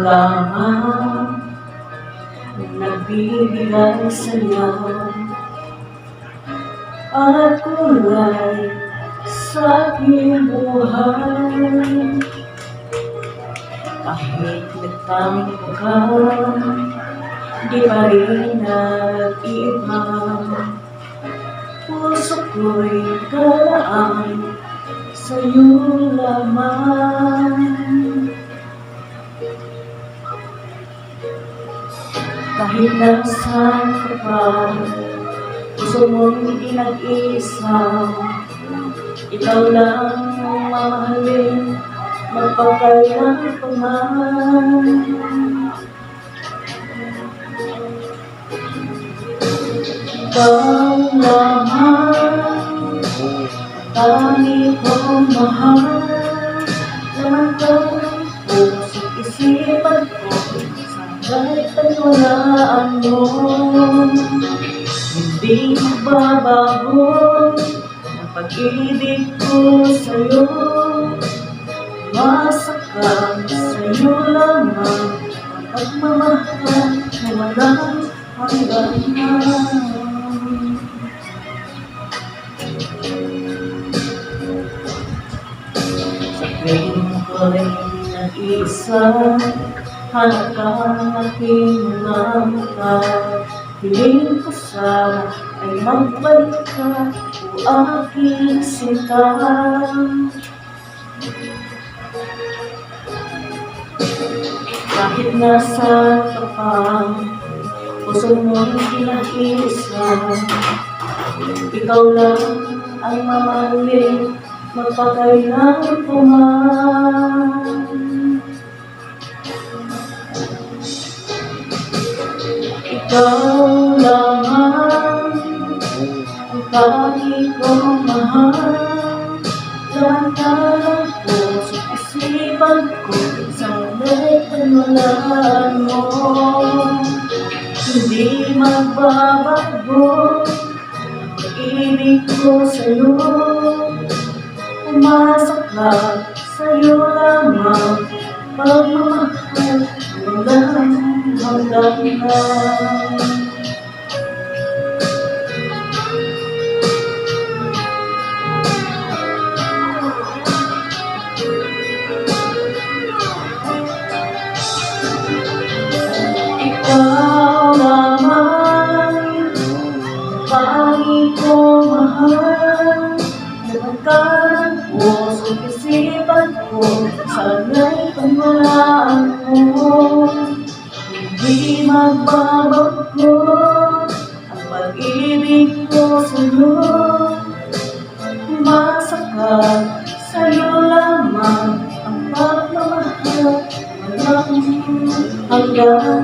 lamang nagbibigay sa'yo at kulay sa aking buhay. Kahit nagtampo ka, di pa rin nag-iba. Puso ko'y galaan sa'yo lamang. Kahit nasaan ka pa, puso mo'y di nag-iisa. Ikaw lang ang mamahalin, magpakailan pa man. Ikaw lamang, tangi kong mahal. Laman ko, puso't isipan ko, sana'y pagwalaan mo. Hindi magbabago ang pag-ibig ko sa'yo. Masakang sa'yo lamang ang pagmamahal na walang hanggan. Sa tuwing ko'y nag-iisa, hanap ka ng aking mga mata. Hiling ko sana ay magbalik ka, o aking sinta. Kahit nasaan ka pa, puso mo'y pinag-iisa. Ikaw lang ang mamahalin, magpakailan pa man. Ikaw lamang ang tangi kong mahal. Lahat ng puso't isipan ko, sana'y pagwalaan mo. Hindi magbabago ang pag-ibig ko sa'yo. Umasa ka, sa'yo lamang pagmamahal, walang hanggan. Ikaw lamang, tangi kong mahal. Laman ka ng puso't isipan ko, sana'y pagwalaan mo. Hindi magbabago ang pag-ibig ko sa'yo. Umasa ka, sa'yo lamang ang pagmamahal, walang hanggan.